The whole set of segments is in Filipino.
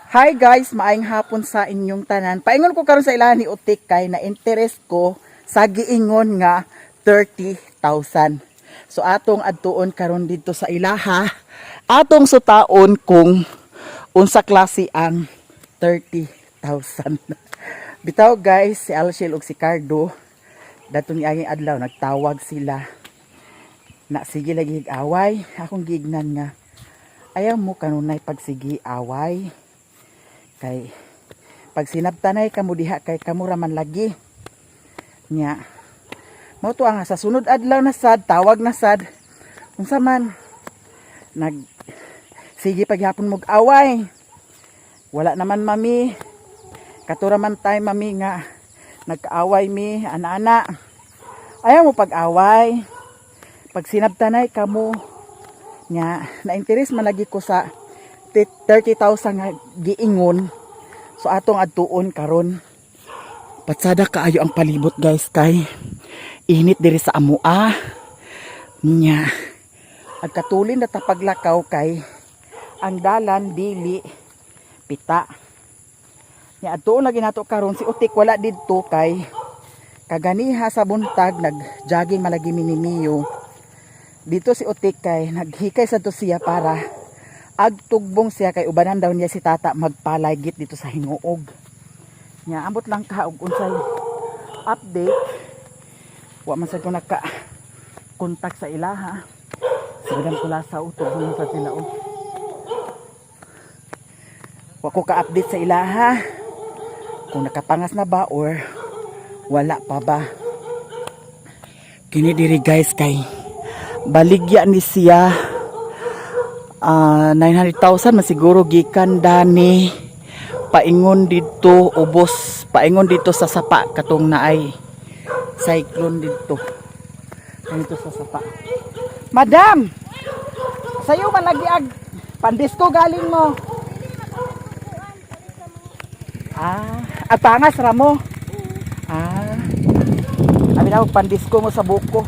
Hi guys, maayong hapon sa inyong tanan. Paingon ko karon sa ilahan ni Utik kay na interest ko sa giingon nga 30,000. So atong adtuon karon dito sa ilaha, atong sutaon kung unsa klase ang 30,000. Bitaw guys, si Alshel ug si Cardo dato ni aging adlaw nagtawag sila. Na sige lagi away, akong gignan nga ayaw mo kanunay pagsigi away. Kay pag sinabtanay kamo diha kay kamo raman lagi nya mao to ang sa sunod adlaw na sad tawag na sad unsa man nag sige paghapon mog away wala naman mami katura man tay mami nga nagkaaway mi ana-ana ayaw mo pag-away pag sinabtanay kamo nya na interest man lagi ko sa 30,000 nga giingon. So atong adtuon karon. Patsada kaayo ang palibot guys kay init diri sa amua. Nya agkatulin na tapaglakaw kay ang dalan dili pita. Nya adtuon lagi nato karon si Utik wala didto kay kaganiha sa buntag nag-jogging malagi minimiyo. Dito si Utik kay naghikay sa to siya para agtugbong siya kay ubanan daw niya si tata magpalaygit dito sa hinuog. Nya ambot lang ka og unsay update. Wa man sad ko naka kontak sa ilaha. Sigadam ko la sa utog mo sa sila og. Wa ko ka-update sa ilaha. Kung nakapangas na ba or wala pa ba. Kini diri guys kay baligya ni siya 900,000 masiguro gikan dani paingon dito ubos paingon dito sa sapa katong naay cyclone dito sa sapa. Madam sayo man lagi ag pandisko galing mo at pangas ramo abi na pandisko mo sa buko.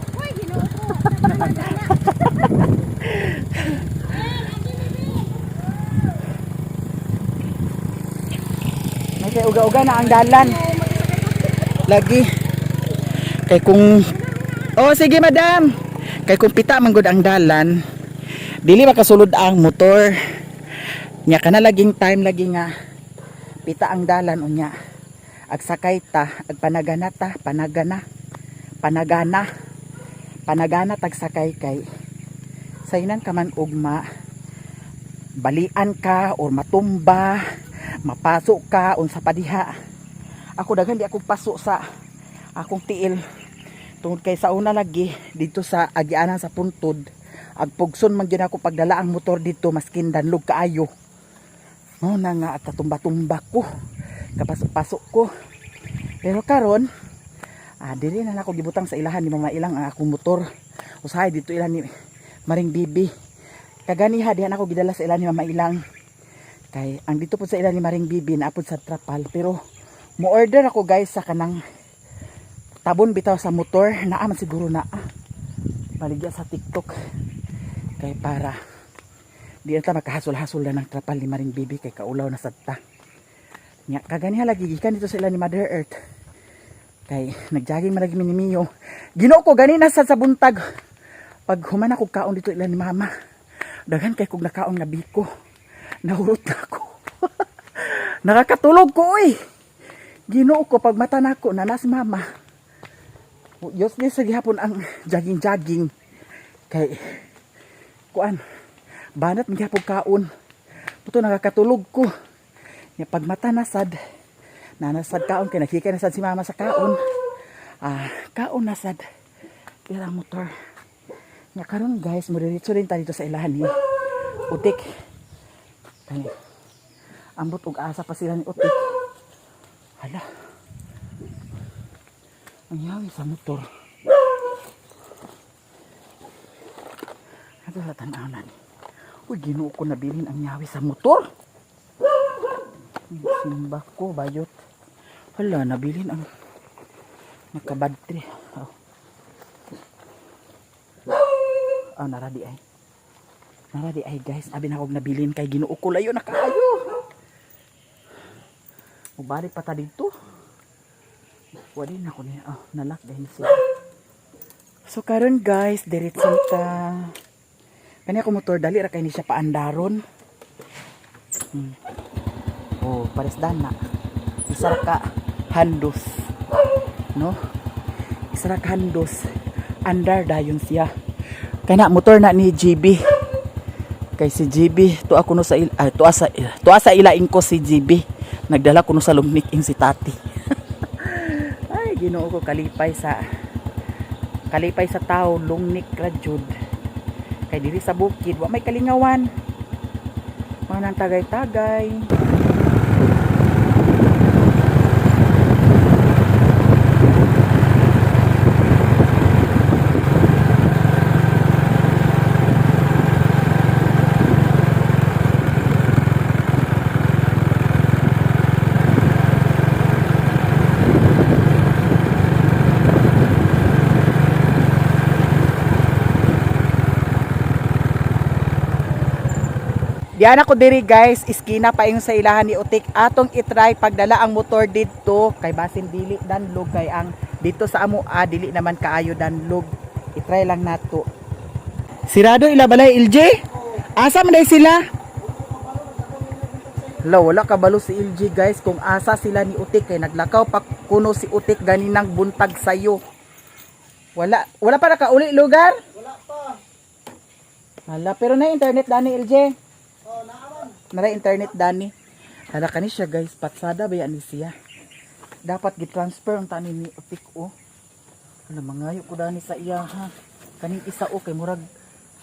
Kay uga-uga na ang dalan. Lagi. Kay kung sige madam. Kay kung pita man gud ang dalan, dili makasulod ang motor. Nya kana laging time lagi nga pita ang dalan unya. Agsakay ta, agpanagana ta, panagana tagsakay kay saynan ka man ugma balian ka or matumba mapasok ka unsa pa diha. Ako daghan di ako pasok sa akong tiil tungod kay sa una lagi dito sa agianan sa puntod agpugson man gyud ako pagdala ang motor dito maskin danlog kaayo no na nga at tumba-tumba ko kapasok-pasok ko. Pero karon dili na ako gibutang sa ilahan ni mama ilang ang akong motor usahay dito ilan ni Maring Bibi kaganiha diha ako gidala sa ilan ni mama ilang. Kay ang dito po sa ilan ni Maring Bibi naapod sa trapal pero mo order ako guys sa kanang tabon bitaw sa motor man siguro na baligya sa TikTok kay para di na ta makahasol-hasol na ng trapal ni Maring Bibi kay kaulaw na sadta nya kaganiha lagi gikan dito sa ilan ni Mother Earth kay nagjaging malagi minimiyo Ginoo ko ganina sa buntag pag human ako kaon dito ilan ni mama daghan kay kog nakaon nga biko. Nahurot na ako. Nakakatulog ko oy. Ginoo ko pag mata nako nanas mama. Diyos ni sa gihapon ang jogging kay kuan banat mi gihapon kaon. Puto nakakatulog ko. Nya pag mata nasad nanasad kaon kay nakikay nasad si mama sa kaon. Kaon nasad pila motor. Nya karon guys mo diretso rin ta dito sa ilahan ni Utik. Ay, ambot og asa pa sila ni Utik. Hala. Ang yawi sa motor. Ano sa tanaw ni? Uy, Ginoo ko nabilin ang yawi sa motor. Simba ko, bayot. Hala, nabilin ang nakabadtre. Naradi ay. Naradi ay guys, abi na akong nabilin kay Ginoo ko layo na kaayo. Balik pa ta dito. Wala na ko niya. Oh, nalak dahil siya. So karon guys, diretso ta. Kanya ko motor dali ra kay ni siya paandaron. Oh, pares dana. Isa ka handos. No? Isa ka handos. Andar dayon siya. Kaya motor na ni GB. Kay si GB, tuwa ko no sa tuwa sa ilaing ko si GB. Nagdala ko no sa lumnik ing si Tati. Ay, Ginoo ko kalipay sa tao, lumnik ra jud. Kay diri sa bukid, wa may kalingawan. Manang tagay-tagay. Diyan ako diri guys, iskina pa yung sa ilahan ni Utik. Atong itry pagdala ang motor dito kay basin dili danlog kay ang dito sa amo dili naman kaayo danlog. Itry lang nato. Sirado ila balay LJ? Asa man day sila? Wala kabalo si LJ guys kung asa sila ni Utik kay naglakaw pa kuno si Utik ganinang buntag sayo. Wala pa nakauli lugar? Wala pa. Hala, pero na internet dani LJ. Nara internet dani. Hala kani siya guys, patsada ba yan ni siya? Dapat gi-transfer ang tani ni Utik o. Hala mangayo ko dani sa iya ha. Kaning isa o kay murag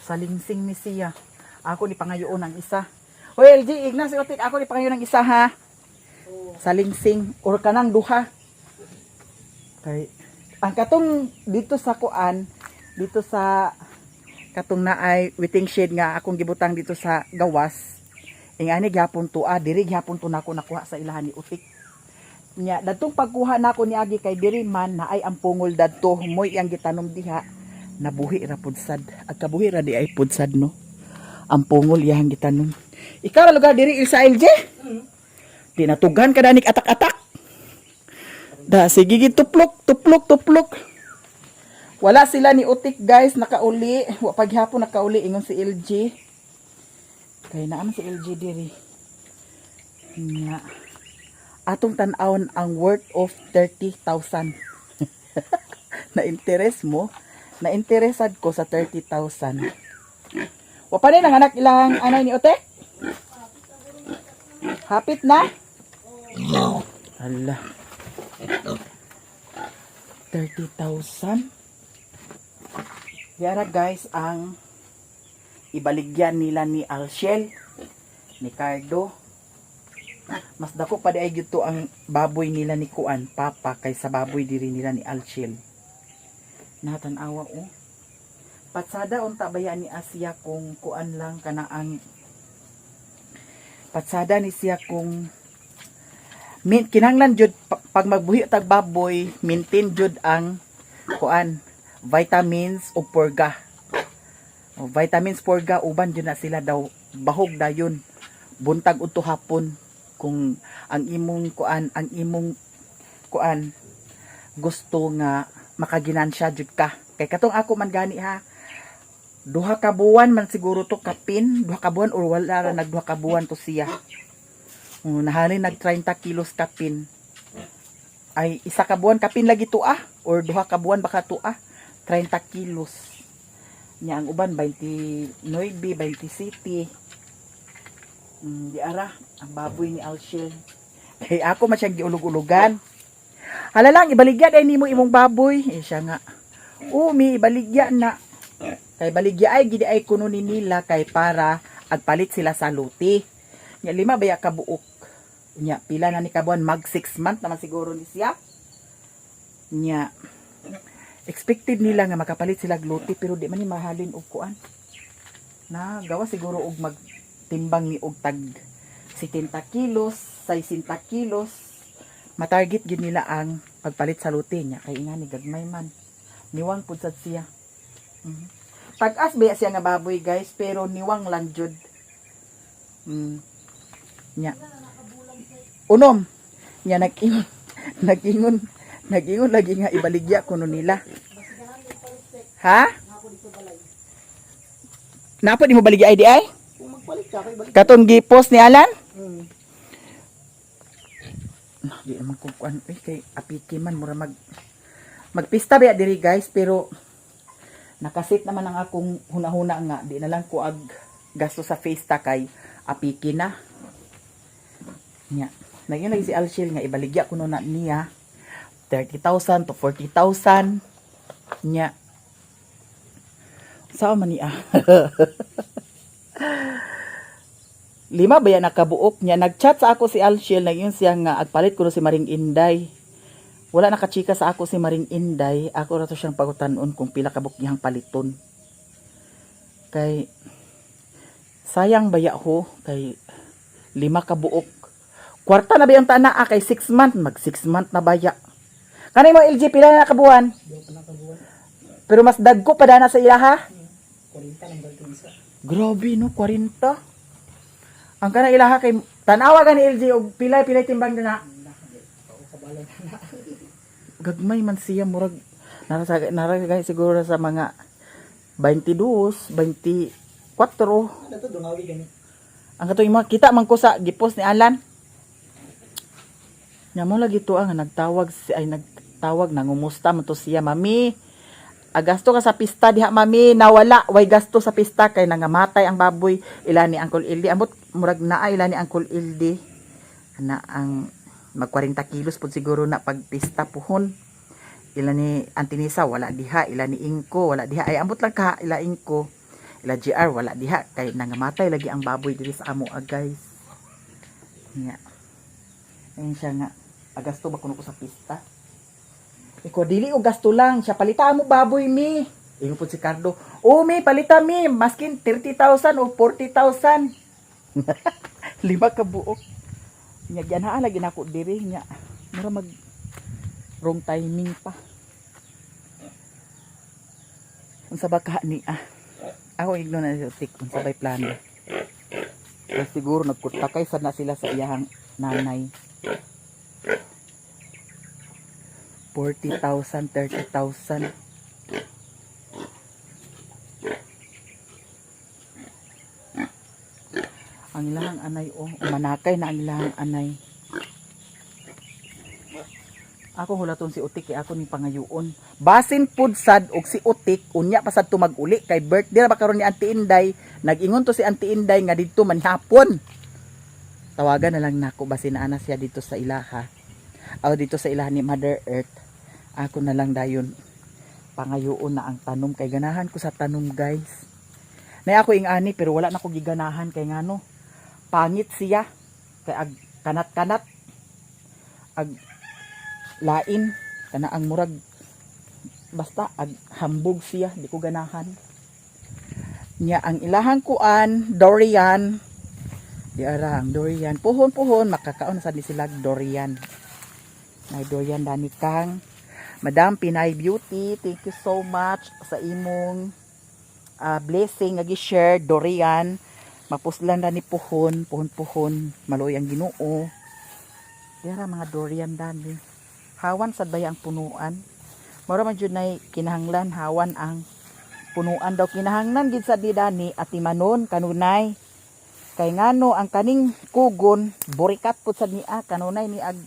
salingsing ni siya. Ako ni pangayoon ang isa. Hoy LG, igna si Utik, ako ni pangayoon ang isa ha. Salingsing or kanang duha. Kay ang katong dito sa kuan, dito sa katong naay waiting shed nga akong gibutang dito sa gawas. Ingani gyapon to diri gyapon to nako nakuha sa ilahan ni Utik. Nya dadtong pagkuha nako ni agi kay diri man naay ang pungol dadto moy yang gitanom diha nabuhi ra pud sad. Ag kabuhi ra di ay pud sad no. Ang pungol yang gitanom. Ikaw ra lugar diri Ilsa LJ? Di natugan ka danik atak-atak. Da sige gid tuplok. Wala sila ni Utik guys nakauli. Wa paghapon nakauli ingon si LJ. Kaya naman si LG diri. Nya. Atong tan-awon ang worth of 30,000. Na interest mo? Na interesad ko sa 30,000. Wa pa rin ang anak ilang anay ni Utik? Hapit na? Hala. 30,000. Yara guys ang ibaligyan nila ni Alshel, ni Cardo. Mas dako pa di ay gito ang baboy nila ni Kuan, Papa, kaysa baboy diri nila ni Alshel. Natanawa o. Patsada unta baya ni Asia kung Kuan lang kana ang patsada ni siya kung kinanglan jud pag magbuhi tag baboy, maintain jud ang Kuan, vitamins o purga. Vitamins purga uban dyan na sila daw bahog dayon buntag udto hapon kung ang imong kuan gusto nga makaginansya jud ka kay katong ako man gani ha duha ka buwan man siguro to kapin duha ka buwan or wala ra nagduha ka buwan to siya nahalin nag 30 kilos kapin ay isa ka buwan kapin lagi tuah or duha ka buwan baka tuah 30 kilos nya ang uban 29, 27. Di ara ang baboy ni Alshel. Kay ako man siyang giulog-ulugan. Hala lang ibaligya day nimo imong baboy. Siya nga. Mi ibaligya na. Kay baligya ay gidi ay kuno ni nila kay para agpalit sila sa luti. Nya 5 baya ka buok. Nya pila na ni kabuan mag 6 month naman siguro ni siya. Nya expected nila nga makapalit sila gluti pero di man ni mahalin og kuan. Na gawa siguro og magtimbang ni og tag 70 kilos, 60 kilos. Matarget gid nila ang pagpalit sa luti niya kay ingani gagmay man. Niwang pud sad siya. Tag-as baya siya nga baboy guys pero niwang lang jud. Nya. Unom. Nya nagingon nagingon lagi nga ibaligya kuno nila. Ha? Napo di mo baligya ID ay? Kung magpalit ka, kay balik. Katong gipos ni Alan? Di naman kung ano kay apiki man mura magpista ba diri guys, pero nakasit naman ang akong hunahuna nga, di na lang ko ag gasto sa festa kay apiki na. Nya, nagyan lagi si Alshil nga ibaligya kuno na niya 30,000 to 40,000. Nya. Sao man niya? Lima ba yan nakabuok niya? Nag-chat sa ako si Alshil, nagyon siya nga agpalit ko si Maring Inday. Wala nakachika sa ako si Maring Inday. Ako rato siyang pagutanon kung pila kabuk niyang paliton. Kay sayang baya ho kay 5 kabuok. Kwarta na ba yung tana kay 6 month, mag 6 month na baya. Kanay mo LG pila na nakabuhan? Pero mas dagko pa dana sa ilaha? 40 lang dito isa. Grabe no, 40. Ang kana ilaha kay tanawa ka ni LG og pilay timbang na. Gagmay man siya murag narasagay siguro sa mga 22, 24. Ano to dungawi gani? Ang katuig mga kita man ko sa gipos ni Alan. Nya mo lagi to ang nagtawag nangumusta man to siya, mami. Agasto ka sa pista diha mami, nawala way gasto sa pista kay nangamatay ang baboy ila ni Uncle Ildi. Amot murag naa ila ni Uncle Ildi. Ana ang mag 40 kilos pud siguro na pagpista puhon. Ila ni Antinisa wala diha, ila ni Inko wala diha. Ay ambot lang ka ila Inko. Ila GR wala diha kay nangamatay lagi ang baboy diri sa amo guys. Nya. Ayun siya nga. Agasto ba kuno ko sa pista? Iko dili og gasto lang, siya palita mo baboy mi. Ingon pud si Cardo, "Oh mi, palita mi, maskin 30,000 o 40,000." 5 ka buok. Nya gianhaan lagi nako diri nya. Mura mag wrong timing pa. Unsa ba ka ni Ako igno na si Tik unsa bay plano. Kaya siguro nagkutakay sad na sila sa iyang nanay. 40,000, 30,000. Ang ilahang anay manakay na ang ilahang anay. Ako hulaton si Utik kay ako ni pangayuon. Basin pud sad og si Utik unya pa sad tumag-uli kay birthday ra ba karon ni Auntie Inday. Nag-ingon to si Auntie Inday nga didto man hapon. Tawagan na lang nako basin na ana siya dito sa ilaha. O dito sa ilaha ni Mother Earth. Ako na lang dayon pangayuon na ang tanom kay ganahan ko sa tanom guys. Nay ako ing ani pero wala na ko giganahan kay ngano. Pangit siya kay ag kanat-kanat ag lain kana ang murag basta ag hambog siya di ko ganahan. Nya ang ilahang kuan durian di arang durian puhon makakaon sa ni sila durian. Nay durian dani kang Madam Pinay Beauty, thank you so much sa imong blessing nga gi-share durian. Mapuslan ra ni puhon, maloy ang Ginoo. Dira mga durian dani. Hawan sad baya ang punuan. Mura man jud nay kinahanglan hawan ang punuan daw kinahanglan gid sa didani at timanon kanunay. Kay ngano ang kaning kugon burikat pud sad niya kanunay ni ag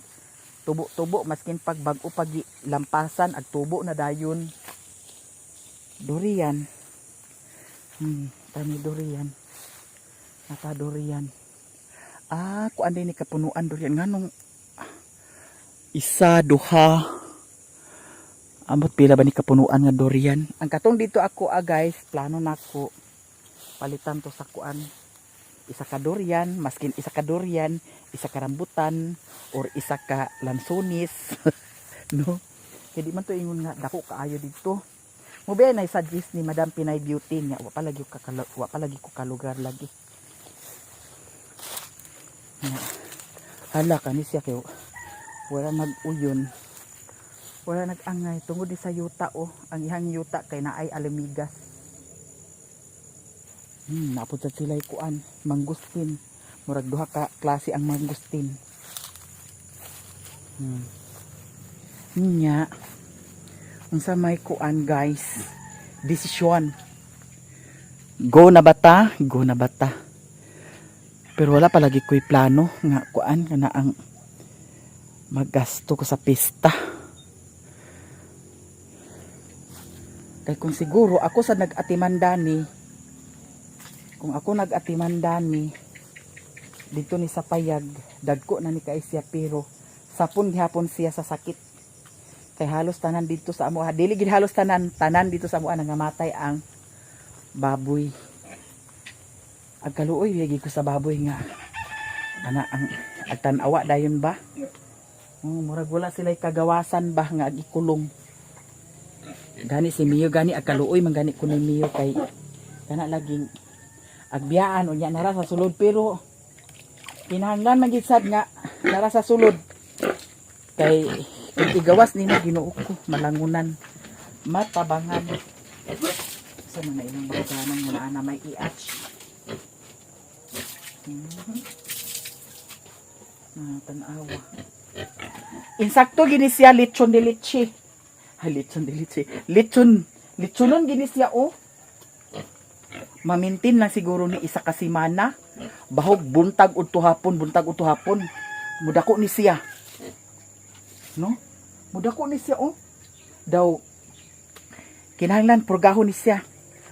tubo maskin pag bag-o pag lampasan ag tubo na dayon. Durian. Tani durian. Nata durian. Kuan din ni kapunuan durian nganong isa, duha. Ambot pila ba ni kapunuan nga durian? Ang katong dito ako guys, plano nako palitan to sa kuan. Isa ka durian, maskin isa ka durian, isa ka rambutan or isa ka lansonis. No? Kaya di man to ingon nga dako kaayo dito. Mo ba na suggest ni Madam Pinay Beauty nga wa palagi ko kalugar lagi. Hala kani siya kay wala nag-uyon. Wala nag-angay tungod di sa yuta ang ihang yuta kay naay alamigas. Napod sa sila'y kuan, mangustin. Murag duha ka klase ang mangustin. Nya, unsa may kuan guys, desisyon. Go na bata, go na bata. Pero wala palagi ko'y plano nga kuan kana ang maggasto ko sa pista. Kay kung siguro ako sa nag-atimandani, kung ako nag-atimandani dito ni sa payag, dagko na ni kay siya pero sapon gihapon siya sa sakit. Kay halos tanan dito sa amo, dili gid halos tanan dito sa amo nangamatay ang baboy. Agkaluoy lagi ko sa baboy nga ana ang agtan-awa dayon ba? Murag wala sila'y kagawasan ba nga agikulong. Gani si Mio gani agkaluoy man gani ko ni Mio kay kana laging agbiyaan unya nara sa sulod pero kinahanglan man gid sad nga nara sa sulod kay kung igawas nimo Ginoo ko malangunan matabangan sa mga ilang baganan muna na may i-atch. Tanawa. Insakto gini siya lechon de leche. Lechon de leche. Lechonon gini siya oh. Mamintin lang siguro ni isa ka semana. Bahog buntag udto hapon. Mudako ni siya. No? Mudako ni siya oh. Daw kinahanglan purgahon ni siya.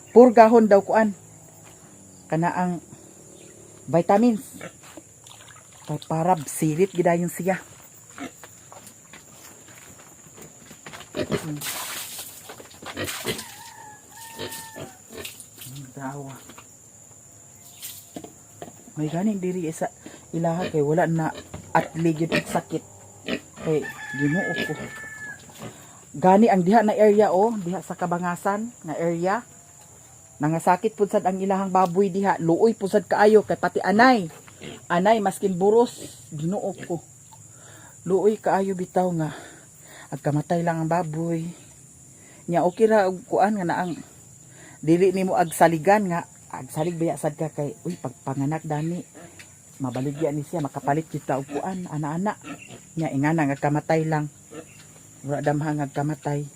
Purgahon daw kuan. Kana ang vitamins. Kay para silit gidayon siya. Dawa. May ganing diri isa ilaha kay wala na at ligid sakit. Kay Ginoo ko. Gani ang diha na area oh, diha sa Kabangasan na area. Nangasakit pud sad ang ilahang baboy diha, luoy pud sad kaayo kay pati anay. Anay maskin buros, Ginoo ko. Luoy kaayo bitaw nga agkamatay lang ang baboy. Nya okay ra og kuan nga naang dili nimo agsaligan nga agsalig baya sad ka kay uy pagpanganak dani mabaligya ni siya makapalit kita og kuan ana-ana. Nya ingana nga kamatay lang. Wala damhang agkamatay.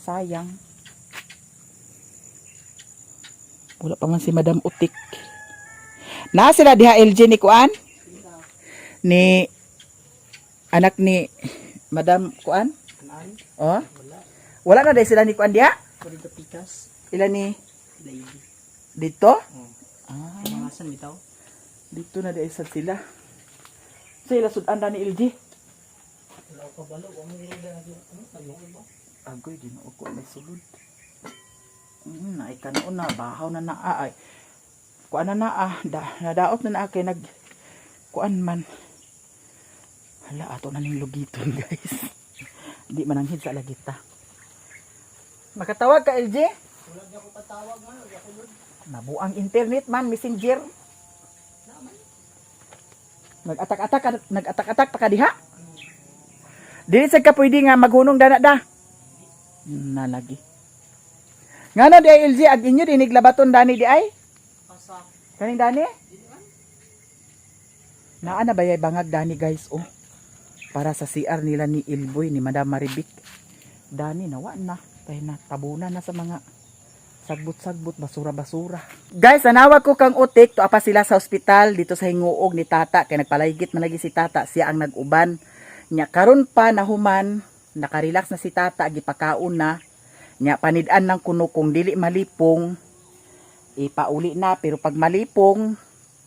Sayang. Wala pa man si Madam Utik. Na sila diha LG ni kuan? Ni anak ni Madam kuan? Oh? Wala na dahil sila ni kuan diha? Dito pikas. Ilan ni? Lady. Dito? Ah. Kamangasan bitaw. Dito na dahil sad sila. Sila sudan na ni LG. Wala ko balo. Wala mo nila na dito. Agoy, Ginoo ko may sulod. Ay kanon na bahaw na naa ay kuan na nadaot na kay nag kuan man hala ato na ning lugiton guys. Di mananghid sa lagita. Makatawag ka LJ? Wala niya ko patawag man, wala ko lud. Nabuang internet man, messenger. Nag-atak-atak pa ka diha. Dili sad ka pwede nga maghunong dana da. Nalagi. Ngano di ay LG ag inyo dinig labaton dani di ay? Pasa. Kaning dani? Naa na bayay bangag dani guys oh. Para sa CR nila ni Ilboy ni Madam Maribik. Dani nawa na. Kaya na tabunan na sa mga sagbot-sagbot, basura-basura. Guys, anawag ko kang Utik. To apa sila sa ospital dito sa hinguog ni Tata. Kaya nagpalaygit man lagi si Tata. Siya ang nag-uban. Nya karon pa nahuman. Nakarelax na si Tata. Gipakaon na. Nya panidaan ng kuno kung dili malipong ipauli na pero pag malipong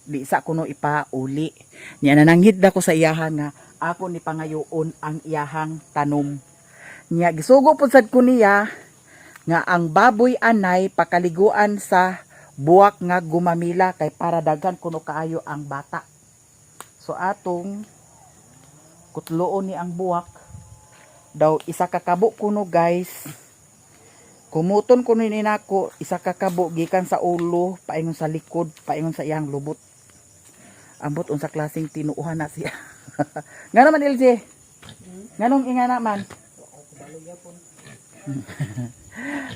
di sa kuno ipauli. Nya nananghid ko sa iyahan nga ako ni pangayoon ang iyahang tanom. Nya gisugo pud sad ko niya nga ang baboy anay pakaliguan sa buwak nga gumamila kay para daghan kuno kaayo ang bata. So atong kutloon ni ang buwak daw isa ka kabo kuno guys. Kumuton ko ni nako isa ka kabo gikan sa ulo paingon sa likod paingon sa iyang lubot. Ambot unsa klaseng tinuuhan na siya. Ngano man LJ? Nganong ingana man?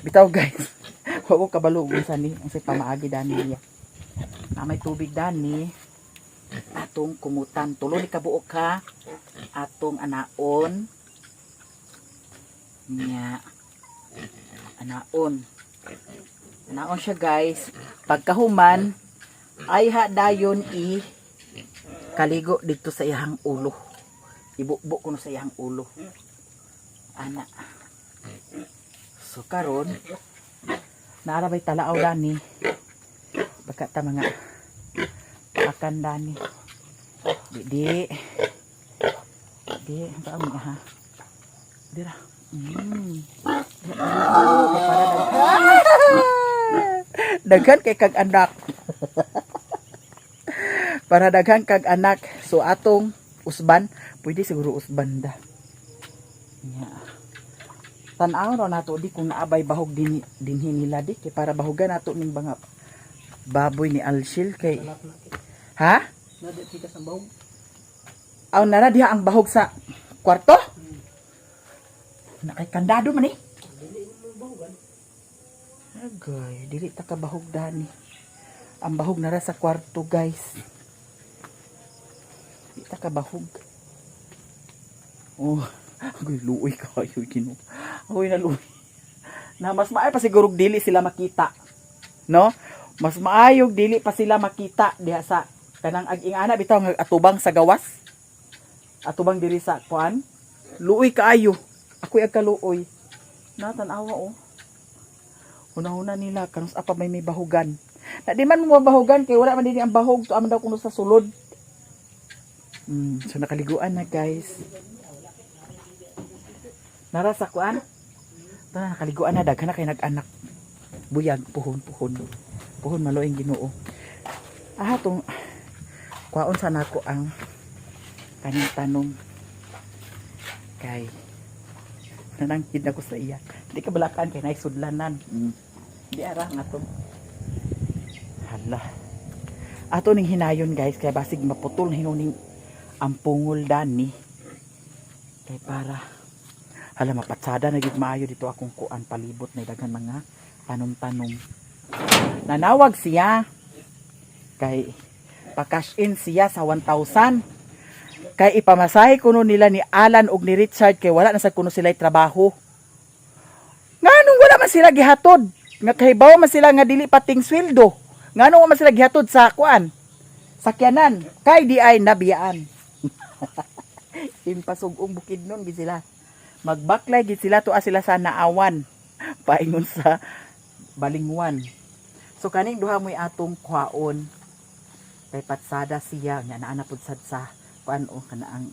Bitaw guys. Wa ko kabalo unsa ni ang si pamaagi dani niya. Na may tubig dani. At atong kumutan. Tulo ni kabuok ha. Atong anaon. Nya. Anaon. Anaon siya guys. Pagkahuman, ay dayon kaligo dito sa iyang ulo. Ibukbuk ko sa iyang ulo. Ana. So karon naarabay talaaw dani. Baka ta mga akan dani. Di. Ba mo ha. Dira. Para daghan kay kag anak. Para daghan kag anak. So atong usban, pwede siguro usban da. Yeah. Tan-aw ra nato di kung naabay bahog dinhi nila di kay para bahogan nato ning mga baboy ni Alshil kay. Ha? Nada kita sa bahog. Aw nara diha ang bahog sa kwarto? Nakay kandado man eh. Dili mo bahogan. Agay, dili ta ka bahog dani. Ang bahog nara sa kwarto, guys. Dili ta ka bahog. Oh, agoy luoy kayo gino. Agoy na luoy. Na mas maayo pa siguro dili sila makita. No? Mas maayog dili pa sila makita diha sa kanang ag-ingana bitaw nga atubang sa gawas. Atubang diri sa kuan. Luoy kaayo. Ako'y agkaluoy. Natanawa oh. Una-una nila kanus apa may bahugan. Na di man mo bahugan kay wala man din ang bahog to aman daw kuno sa sulod. So nakaliguan na guys. Nara sa kuan. Ta nakaliguan na daghan na kay nag-anak. Buyag puhon. Puhon maloing Ginoo. Tong kwaon sa nako ang kaning tanong kay nanangkid ako sa iya. Di ka balakan kay naisudlanan. Di ara nga to. Hala. Ato ning hinayon guys kay basig maputol hinuning ang pungol dani. Kay para hala mapatsada na gid maayo dito akong kuan palibot na daghan mga tanom-tanom. Nanawag siya kay pa-cash in siya sa 1,000. Kay ipamasahe kuno nila ni Alan ug ni Richard kay wala na sa kuno sila trabaho. Nganong wala man sila gihatod? Nga kahibaw man sila nga dili pating sweldo. Nganong man sila gihatod sa kuan? Sakyanan kay di ay nabiyaan. Impasugong bukid nun gid sila. Magbaklay gid sila tuwa sila sa naawan. Paingon sa balingwan. So kaning duha mo'y atong kwaon. Kay patsada siya nga naa na pud sad sa kuan o kanaang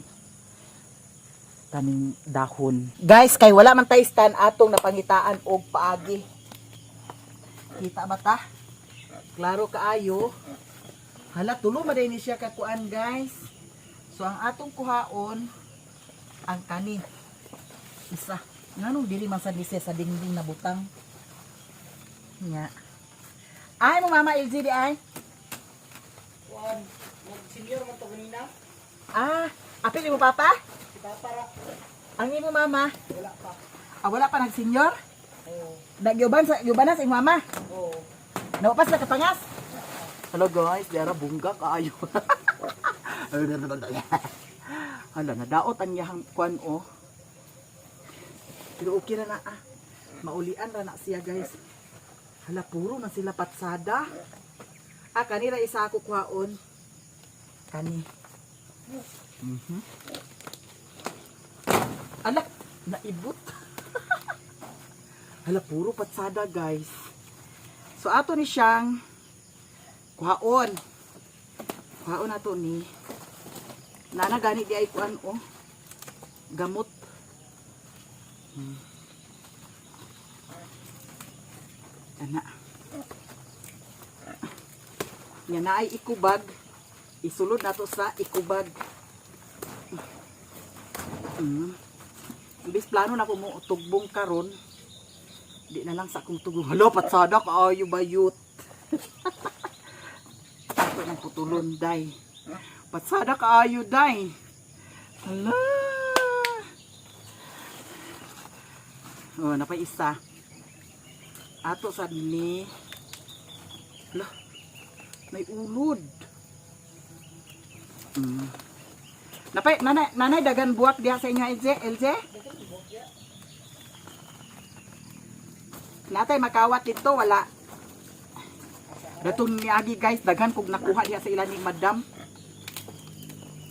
kaning dahon. Guys, kay wala man tay stand atong napangitaan og paagi. Kita ba ta? Klaro kaayo. Hala tulo man ni siya ka kuan guys. So ang atong kuhaon ang kani. Isa. Nganong dili man sad ni siya sa dingding na butang. Nya. Ay mo mama LG di ay. Kuan, senior man to ganina. Apil mo papa? Para Ang imo mama? wala pa. Wala pa nag-senior? Oo. Nagyuban sa imo mama? Oo. Naupas na kapangas? Hello guys, diara bunga kaayo. Hala, nadaot ang yahang kwan oh. Pero okay na na Maulian na siya guys. Hala, puro na sila patsada. Kanira isa ako kwaon. Kani. Alak, naibot. Hala, puro patsada guys. So ato ni siyang kuhaon. Kuhaon nato ni nana gani di ay kuan oh. Gamot. Ana. Yan na ay ikubag. Isulod nato sa ikubag. Ibis plano na ko mo tugbong karon. Di na lang sa akong tugbong. Hala, patsada kaayo bayot. Ako nang putulon, day. Patsada kaayo, day. Hala. Oh, napay isa. Ato sa ni. Hala. May ulod. Napay, nanay dagan buwak diha sa inyo, LJ? Natay makawat dito, wala. Datong niagi guys, daghan kog nakuha diha sa ila ni Madam.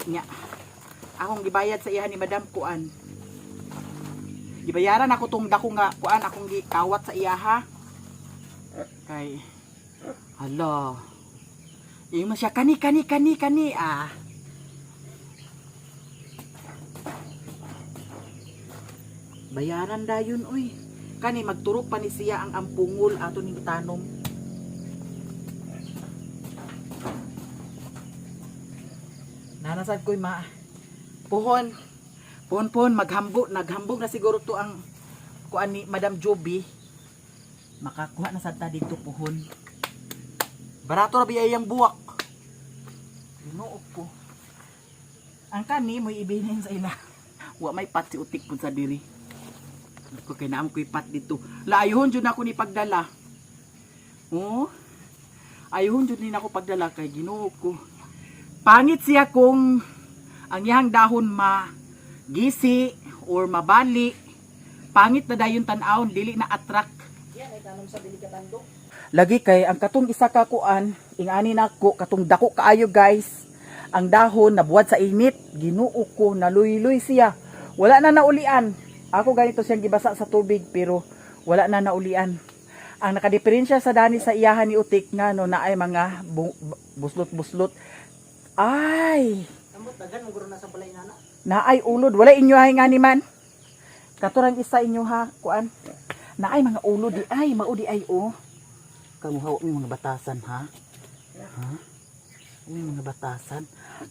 Nya. Akong gibayad sa iya ni Madam kuan. Gibayaran ako tong dako nga kuan akong gikawat sa iya ha. Kay hala. Imo siya kani ah. Bayaran dayon uy. Kani magturok pa ni siya ang ampungol ato ning tanom. Nanasad ko'y puhon naghambog na siguro to ang kuan ni Madam Joby. Makakuha na sad ta dito puhon. Barato ra biyayang buwak. Ginuok ko. Ang kani mo ibilhin sa ila. Wa may pat si utik pud sa diri. Ko kay naam ko'y pat dito. Laayhon jud ako ni pagdala. Oh. Ayhon jud ni nako pagdala kay ginuok ko. Pangit siya kung ang iyang dahon magisi or mabali. Pangit na dayon tan-awon, dili na attract. Yan ay tanong sa dili ka tandok. Lagi kay ang katong isa ka kuan, ingani nako katong dako kaayo guys. Ang dahon nabuwad sa init, ginuo ko, naluy-luy siya. Wala na naulian. Ako ganito siyang gibasa sa tubig pero wala na naulian. Ang nakadiferensya sa dani sa iyahan ni utik nga no na ay mga buslot-buslot. Ay, Ambot dagan mo guro na sa balay nana. naay ulod, wala inyo ay nga ni man. Katurang isa inyo ha, kuan. Naay mga ulod di ay, mao di ay oh. Kamuhaw mi mga batasan ha. Ha? Mi mga batasan.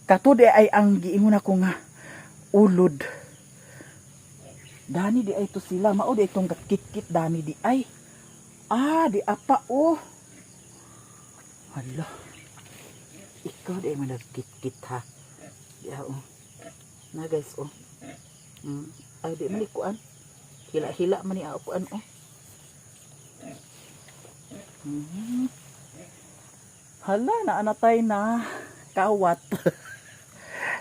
Kato di ay ang giingon ako nga ulod. Dani di ay to sila, mao di itong kakit-kit dani di ay. Ah, di apa oh. Hala. Ikaw di ay managkit-kit ha. Di oh. Na guys oh. Ay di man ikuan. Hila-hila man ni akuan oh. Hala na anatay na kawat.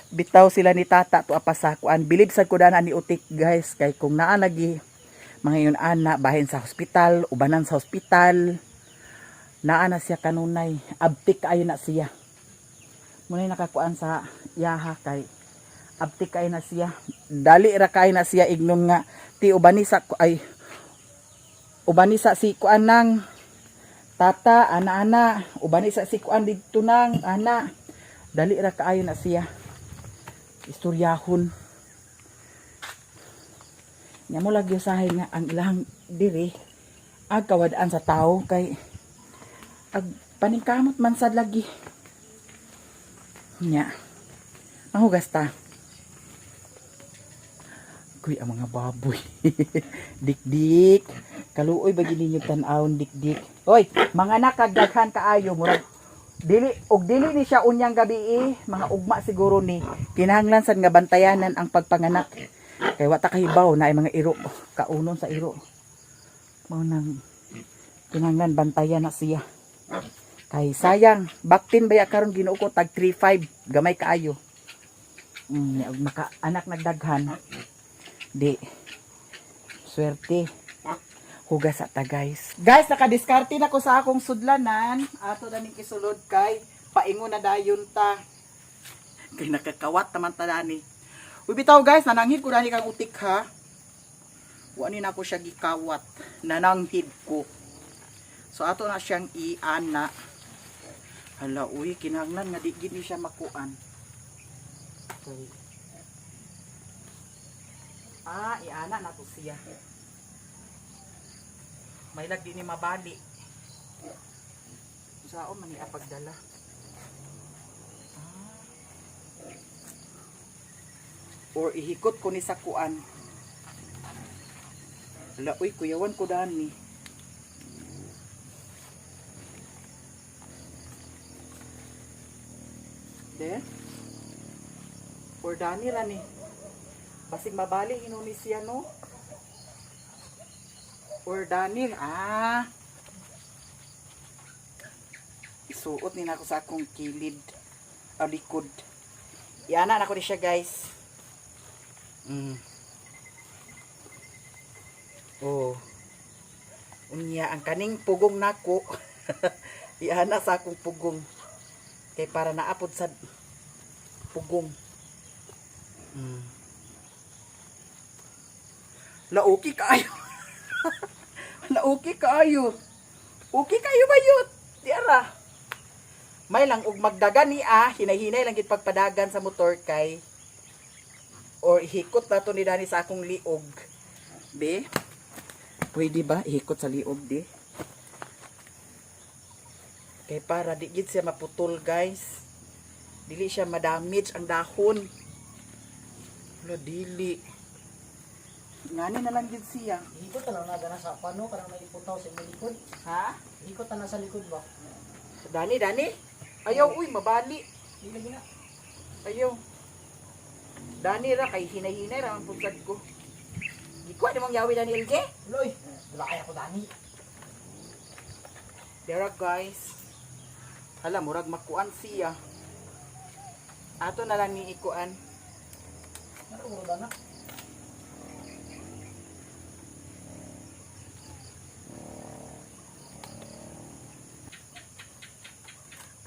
Bitaw sila ni tata to apasakuan. Bilib sad ko dana ni utik guys kay kung naa lagi mga yun ana bahin sa hospital, ubanan sa hospital. Naa na siya kanunay, abtik ayo na siya. Muna nakakuan sa yaha kay abtik kay na siya. Dali ra kay na siya ignon nga ti ubanisa ay ubanisa si kuan nang tata ana-ana ubanisa si kuan didto nang ana. Dali ra kaayo na siya. Istoryahon. Nya mo lagi usahay nga ang ilang diri ag kawadaan sa tao kay ag paningkamot man sad lagi. Nya. Mahugas ta. Kuy ang mga baboy. Dik-dik. Kaluoy bagi ninyo tan-awon dik-dik. Oy, mga nakagdaghan kaayo murag dili ni siya unyang gabi mga ugma siguro ni kinahanglan sad nga bantayanan ang pagpanganak kay wata kahibaw na ay mga iro kaunon sa iro mao nang kinahanglan bantayan na siya kay sayang baktin baya karon Ginoo ko tag 3.5 gamay kaayo maka anak nagdaghan di swerte hugas ata guys. Guys, nakadiskarte na ko sa akong sudlanan. Ato na ning kisulod kay paingon na dayon ta. Kay nakakawat naman ta dani. Uy bitaw guys, nananghid ko dani kang utik ha. Wa ni nako siya gikawat. Nananghid ko. So ato na siyang iana. Hala uy, kinahanglan nga di gid ni siya makuan. Okay. Iana na to siya. May lagdi ni mabali. Saan man niya pagdala? Or ihikot ko ni sakuan. Hala, uy, kuyawan ko dani. De? Or dani ra ni. Basig mabali hinuni siya no? Or dani, isuot ni nako sa akong kilid, likod. Iana na ko ni siya guys. Oh. Unya ang kaning pugong nako. Iana sa akong pugong. Kay para naapod sa pugong. Lauki kaayo. Lauki kaayo. Okay kayo ba yun? Tiara. May lang ug magdagan ni hinay-hinay lang gid pagpadagan sa motor kay or ihikot na to ni Dani sa akong liog. Be? Pwede ba ihikot sa liog di? Kay para di gid siya maputol guys. Dili siya madamage ang dahon. Wala dili. Ngani na lang gid siya. Ikot na lang na sa pano, karang may iputaw sa likod. Ha? Ikot na sa likod ba? Dani. Ayaw, uy, mabali. Hindi lagi na. Ayaw. Dani ra, kay hinay-hinay ra ang punsad ko. Di ko, di mong yawi Dani LJ? Uloy, wala kaya ko dani. Dara guys. Hala, murag makuan siya. Ato na lang ni ikuan. Naruro na.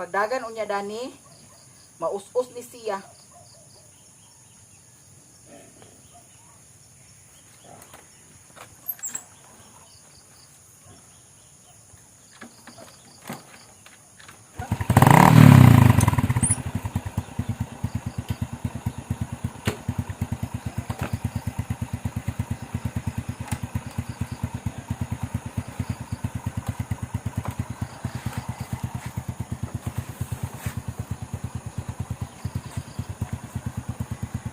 Pagdagan unya Dani, maus-us ni siya.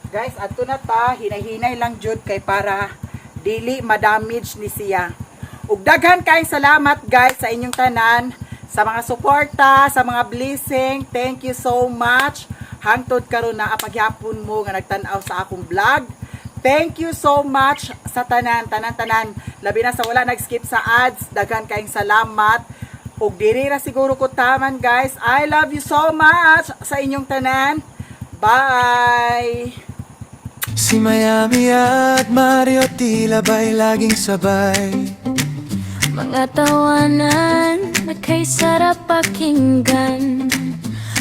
Guys, ato na ta, hinay-hinay lang jud kay para dili madamage ni siya. Ug daghan kay salamat guys sa inyong tanan, sa mga suporta, sa mga blessing. Thank you so much. Hangtod karon na paghapon mo nga nagtan-aw sa akong vlog. Thank you so much sa tanan. Labi na sa wala nag-skip sa ads. Daghan kayong salamat. Ug diri ra siguro ko taman guys. I love you so much sa inyong tanan. Bye! Si Miami at Mario tila ba'y laging sabay? Mga tawanan na kay sarap pakinggan.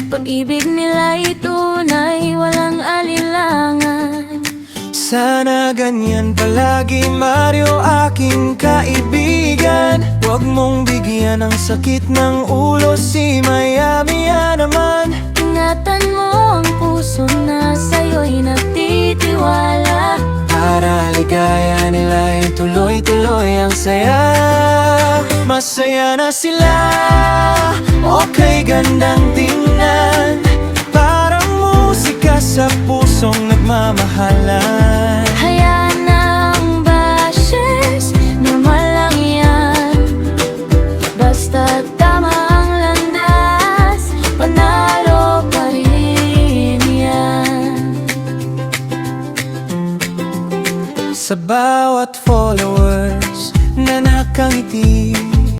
Pag-ibig nila'y tunay, walang alilangan. Sana ganyan palagi Mario aking kaibigan. Huwag mong bigyan ng sakit ng ulo si Miami naman. Ingatan mo ang puso na sa'yo'y nagtitiwala. Para ligaya nila ay tuloy-tuloy ang saya. Masaya na sila, okay gandang tingnan. Parang musika sa pusong nagmamahalan. Hayaan ang bashes, normal lang yan. Basta tama ang landas, panalo pa rin yan. Sa bawat followers na nakangiti,